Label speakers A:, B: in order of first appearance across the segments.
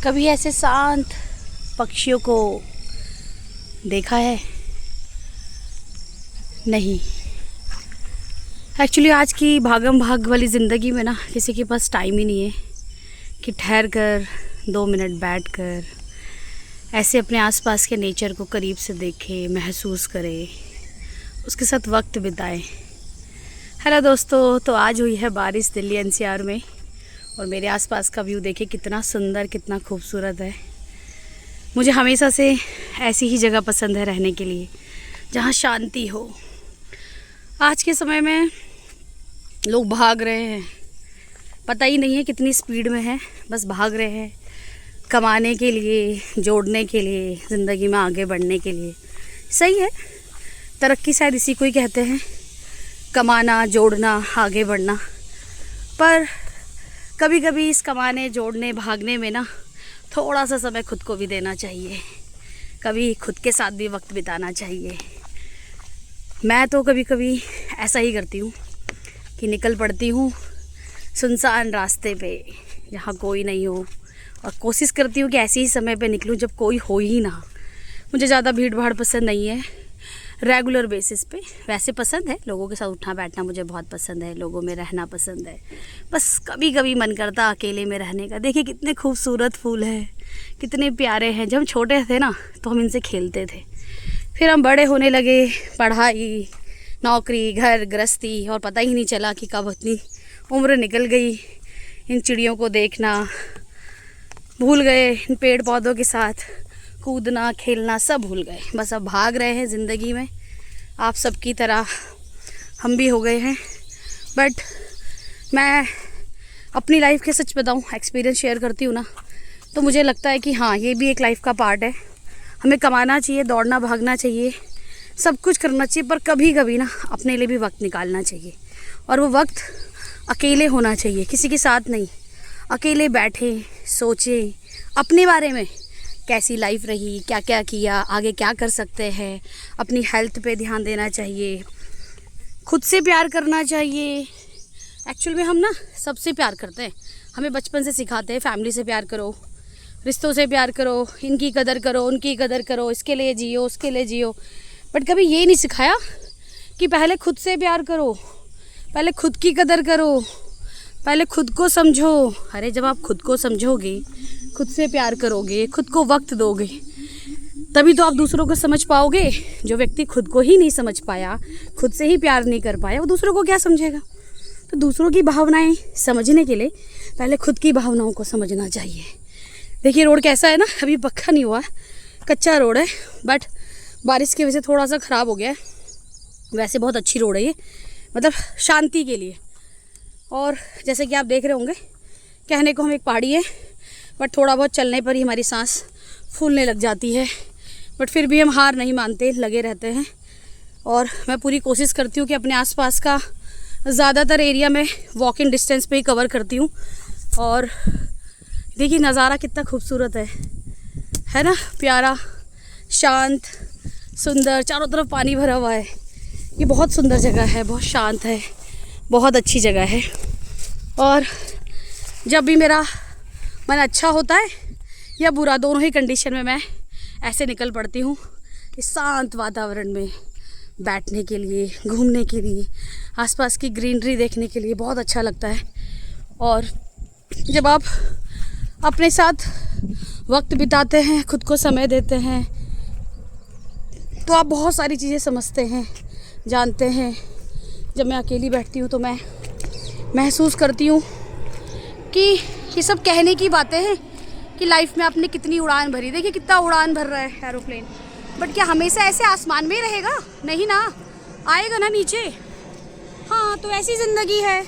A: कभी ऐसे शांत पक्षियों को देखा है? नहीं। एक्चुअली आज की भागम भाग वाली ज़िंदगी में ना किसी के पास टाइम ही नहीं है कि ठहर कर 2 मिनट बैठ कर ऐसे अपने आसपास के नेचर को करीब से देखे, महसूस करे, उसके साथ वक्त बिताए। हेलो दोस्तों, तो आज हुई है बारिश दिल्ली एनसीआर में और मेरे आसपास का व्यू देखिए कितना सुंदर, कितना खूबसूरत है। मुझे हमेशा से ऐसी ही जगह पसंद है रहने के लिए जहाँ शांति हो। आज के समय में लोग भाग रहे हैं, पता ही नहीं है कितनी स्पीड में है, बस भाग रहे हैं कमाने के लिए, जोड़ने के लिए, ज़िंदगी में आगे बढ़ने के लिए। सही है, तरक्की शायद इसी को ही कहते हैं, कमाना, जोड़ना, आगे बढ़ना। पर कभी कभी इस कमाने, जोड़ने, भागने में ना थोड़ा सा समय खुद को भी देना चाहिए, कभी खुद के साथ भी वक्त बिताना चाहिए। मैं तो कभी कभी ऐसा ही करती हूँ कि निकल पड़ती हूँ सुनसान रास्ते पे जहाँ कोई नहीं हो, और कोशिश करती हूँ कि ऐसे ही समय पे निकलूँ जब कोई हो ही ना। मुझे ज़्यादा भीड़ भाड़ पसंद नहीं है, रेगुलर बेसिस पे। वैसे पसंद है, लोगों के साथ उठना बैठना मुझे बहुत पसंद है, लोगों में रहना पसंद है। बस कभी कभी मन करता अकेले में रहने का। देखिए कितने खूबसूरत फूल हैं, कितने प्यारे हैं। जब हम छोटे थे ना तो हम इनसे खेलते थे, फिर हम बड़े होने लगे, पढ़ाई, नौकरी, घर गृहस्थी, और पता ही नहीं चला कि कब इतनी उम्र निकल गई। इन चिड़ियों को देखना भूल गए, इन पेड़ पौधों के साथ कूदना, खेलना सब भूल गए। बस अब भाग रहे हैं ज़िंदगी में, आप सबकी तरह हम भी हो गए हैं। बट मैं अपनी लाइफ के सच बताऊं, एक्सपीरियंस शेयर करती हूँ ना, तो मुझे लगता है कि हाँ, ये भी एक लाइफ का पार्ट है। हमें कमाना चाहिए, दौड़ना भागना चाहिए, सब कुछ करना चाहिए, पर कभी कभी ना अपने लिए भी वक्त निकालना चाहिए। और वो वक्त अकेले होना चाहिए, किसी के साथ नहीं। अकेले बैठे, सोचे अपने बारे में, कैसी लाइफ रही, क्या क्या किया, आगे क्या कर सकते हैं। अपनी हेल्थ पे ध्यान देना चाहिए, खुद से प्यार करना चाहिए। एक्चुअल में हम ना सबसे प्यार करते हैं, हमें बचपन से सिखाते हैं फैमिली से प्यार करो, रिश्तों से प्यार करो, इनकी कदर करो, उनकी कदर करो, इसके लिए जियो, उसके लिए जियो। बट कभी ये नहीं सिखाया कि पहले खुद से प्यार करो, पहले खुद की कदर करो, पहले खुद को समझो। अरे जब आप खुद को समझोगे, खुद से प्यार करोगे, खुद को वक्त दोगे, तभी तो आप दूसरों को समझ पाओगे। जो व्यक्ति खुद को ही नहीं समझ पाया, खुद से ही प्यार नहीं कर पाया, वो दूसरों को क्या समझेगा। तो दूसरों की भावनाएं समझने के लिए पहले खुद की भावनाओं को समझना चाहिए। देखिए रोड कैसा है ना, अभी पक्का नहीं हुआ, कच्चा रोड है, बट बारिश की वजह से थोड़ा सा ख़राब हो गया है। वैसे बहुत अच्छी रोड है ये, मतलब शांति के लिए। और जैसे कि आप देख रहे होंगे, कहने को हम एक पहाड़ी है, बट थोड़ा बहुत चलने पर ही हमारी सांस फूलने लग जाती है। बट फिर भी हम हार नहीं मानते, लगे रहते हैं। और मैं पूरी कोशिश करती हूँ कि अपने आसपास का ज़्यादातर एरिया में वॉकिंग डिस्टेंस पे ही कवर करती हूँ। और देखिए नज़ारा कितना खूबसूरत है ना, प्यारा, शांत, सुंदर, चारों तरफ पानी भरा हुआ है। ये बहुत सुंदर जगह है, बहुत शांत है, बहुत अच्छी जगह है। और जब भी मेरा मन अच्छा होता है या बुरा, दोनों ही कंडीशन में मैं ऐसे निकल पड़ती हूँ इस शांत वातावरण में बैठने के लिए, घूमने के लिए, आसपास की ग्रीनरी देखने के लिए। बहुत अच्छा लगता है। और जब आप अपने साथ वक्त बिताते हैं, खुद को समय देते हैं, तो आप बहुत सारी चीज़ें समझते हैं, जानते हैं। जब मैं अकेली बैठती हूँ तो मैं महसूस करती हूँ कि ये सब कहने की बातें हैं कि लाइफ में आपने कितनी उड़ान भरी। देखिए कितना उड़ान भर रहा है एरोप्लेन, बट क्या हमेशा ऐसे आसमान में ही रहेगा? नहीं ना, आएगा ना नीचे। हाँ, तो ऐसी ज़िंदगी है,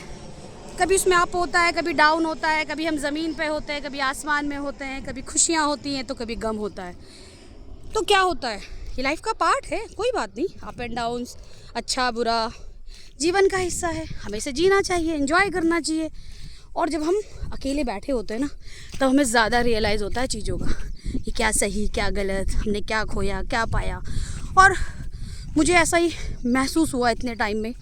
A: कभी उसमें अप होता है, कभी डाउन होता है, कभी हम ज़मीन पे होते हैं, कभी आसमान में होते हैं, कभी खुशियाँ होती हैं तो कभी गम होता है। तो क्या होता है, ये लाइफ का पार्ट है, कोई बात नहीं। अप एंड डाउन्स, अच्छा बुरा, जीवन का हिस्सा है। हमें इसे जीना चाहिए, एंजॉय करना चाहिए। और जब हम अकेले बैठे होते हैं ना, तब हमें ज़्यादा रियलाइज़ होता है चीज़ों का, कि क्या सही, क्या गलत, हमने क्या खोया, क्या पाया। और मुझे ऐसा ही महसूस हुआ इतने टाइम में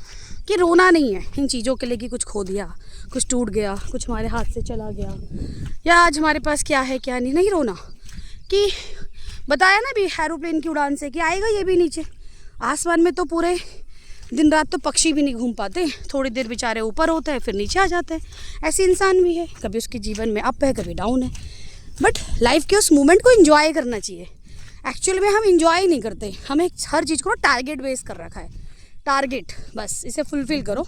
A: कि रोना नहीं है इन चीज़ों के लिए कि कुछ खो दिया, कुछ टूट गया, कुछ हमारे हाथ से चला गया, या आज हमारे पास क्या है क्या नहीं रोना कि बताया ना भी एरोप्लेन की उड़ान से कि आएगा ये भी नीचे। आसमान में तो पूरे दिन रात तो पक्षी भी नहीं घूम पाते, थोड़ी देर बेचारे ऊपर होते हैं फिर नीचे आ जाते हैं। ऐसे इंसान भी है, कभी उसके जीवन में अप है कभी डाउन है, बट लाइफ के उस मोमेंट को एंजॉय करना चाहिए। एक्चुअल में हम इंजॉय नहीं करते, हमें हर चीज़ को टारगेट बेस कर रखा है। टारगेट बस इसे फुलफ़िल करो,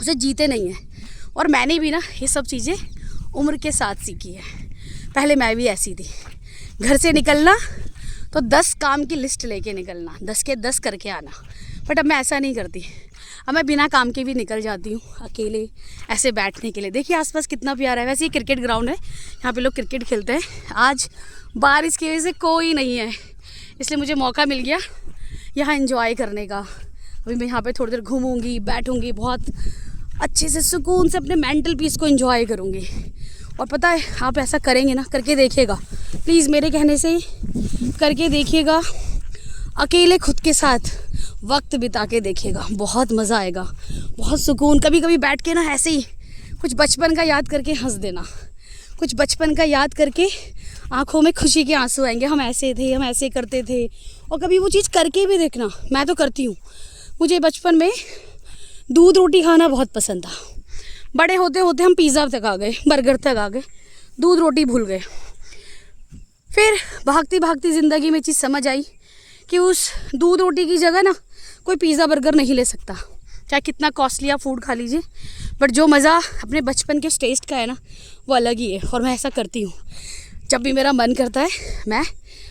A: उसे जीते नहीं है। और मैंने भी ना ये सब चीज़ें उम्र के साथ सीखी है। पहले मैं भी ऐसी थी, घर से निकलना तो 10 काम की लिस्ट लेके निकलना, 10 के 10 करके आना। बट अब मैं ऐसा नहीं करती, अब मैं बिना काम के भी निकल जाती हूँ अकेले ऐसे बैठने के लिए। देखिए आसपास कितना प्यारा है। वैसे ये क्रिकेट ग्राउंड है, यहाँ पे लोग क्रिकेट खेलते हैं। आज बारिश की वजह से कोई नहीं है, इसलिए मुझे मौका मिल गया यहाँ एंजॉय करने का। अभी मैं यहाँ पे थोड़ी देर घूमूंगी, बैठूंगी, बहुत अच्छे से सुकून से अपने मेंटल पीस को एंजॉय करूँगी। और पता है आप ऐसा करेंगे ना, करके देखिएगा प्लीज़, मेरे कहने से करके देखिएगा, अकेले खुद के साथ वक्त बिता के देखिएगा, बहुत मज़ा आएगा, बहुत सुकून। कभी कभी बैठ के ना ऐसे ही कुछ बचपन का याद करके हंस देना, कुछ बचपन का याद करके आंखों में खुशी के आंसू आएंगे। हम ऐसे थे, हम ऐसे करते थे। और कभी वो चीज़ करके भी देखना, मैं तो करती हूँ। मुझे बचपन में दूध रोटी खाना बहुत पसंद था, बड़े होते होते हम पिज़्ज़ा तक आ गए, बर्गर तक आ गए, दूध रोटी भूल गए। फिर भागती भागती ज़िंदगी में चीज़ समझ आई कि उस दूध रोटी की जगह ना कोई पिज़्ज़ा बर्गर नहीं ले सकता, चाहे कितना कॉस्टली आप फूड खा लीजिए, बट जो मज़ा अपने बचपन के टेस्ट का है ना वो अलग ही है। और मैं ऐसा करती हूँ, जब भी मेरा मन करता है मैं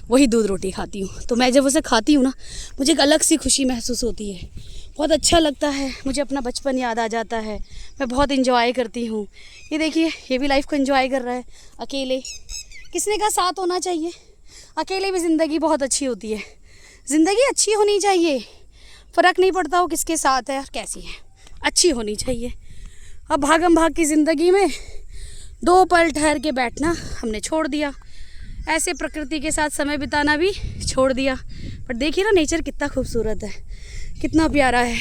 A: वही दूध रोटी खाती हूँ। तो मैं जब उसे खाती हूँ ना मुझे एक अलग सी खुशी महसूस होती है, बहुत अच्छा लगता है, मुझे अपना बचपन याद आ जाता है, मैं बहुत इन्जॉय करती हूँ। ये देखिए ये भी लाइफ को एंजॉय कर रहा है अकेले, किसने का साथ होना चाहिए। अकेले भी ज़िंदगी बहुत अच्छी होती है, ज़िंदगी अच्छी होनी चाहिए, फ़र्क नहीं पड़ता वो किसके साथ है और कैसी है, अच्छी होनी चाहिए। अब भागम भाग की ज़िंदगी में 2 पल ठहर के बैठना हमने छोड़ दिया, ऐसे प्रकृति के साथ समय बिताना भी छोड़ दिया। पर देखिए ना नेचर कितना खूबसूरत है, कितना प्यारा है।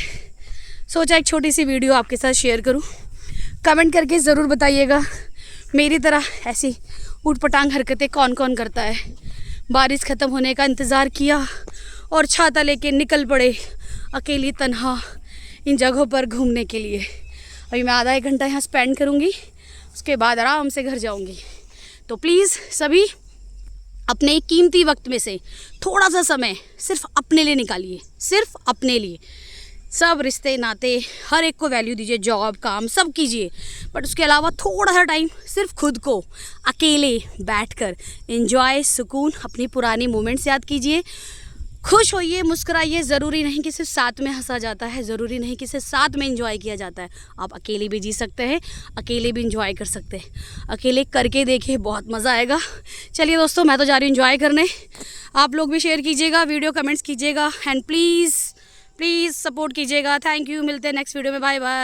A: सोचा एक छोटी सी वीडियो आपके साथ शेयर करूं। कमेंट करके ज़रूर बताइएगा मेरी तरह ऐसी ऊटपटांग हरकतें कौन कौन करता है। बारिश ख़त्म होने का इंतज़ार किया और छाता लेके निकल पड़े अकेली तन्हा इन जगहों पर घूमने के लिए। अभी मैं आधा 1 घंटा यहाँ स्पेंड करूँगी, उसके बाद आराम से घर जाऊँगी। तो प्लीज़ सभी अपने कीमती वक्त में से थोड़ा सा समय सिर्फ अपने लिए निकालिए, सिर्फ अपने लिए। सब रिश्ते नाते हर एक को वैल्यू दीजिए, जॉब काम सब कीजिए, बट उसके अलावा थोड़ा सा टाइम सिर्फ खुद को अकेले बैठकर एंजॉय, सुकून, अपनी पुरानी मोमेंट्स याद कीजिए, खुश होइए, मुस्कुराइए। ज़रूरी नहीं कि सिर्फ साथ में हंसा जाता है, ज़रूरी नहीं कि सिर्फ साथ में एंजॉय किया जाता है। आप अकेले भी जी सकते हैं, अकेले भी एंजॉय कर सकते हैं। अकेले करके देखिए बहुत मज़ा आएगा। चलिए दोस्तों मैं तो जा रही हूँ एंजॉय करने, आप लोग भी शेयर कीजिएगा, वीडियो कमेंट्स कीजिएगा एंड प्लीज़ सपोर्ट कीजिएगा। थैंक यू, मिलते हैं नेक्स्ट वीडियो में, बाय बाय।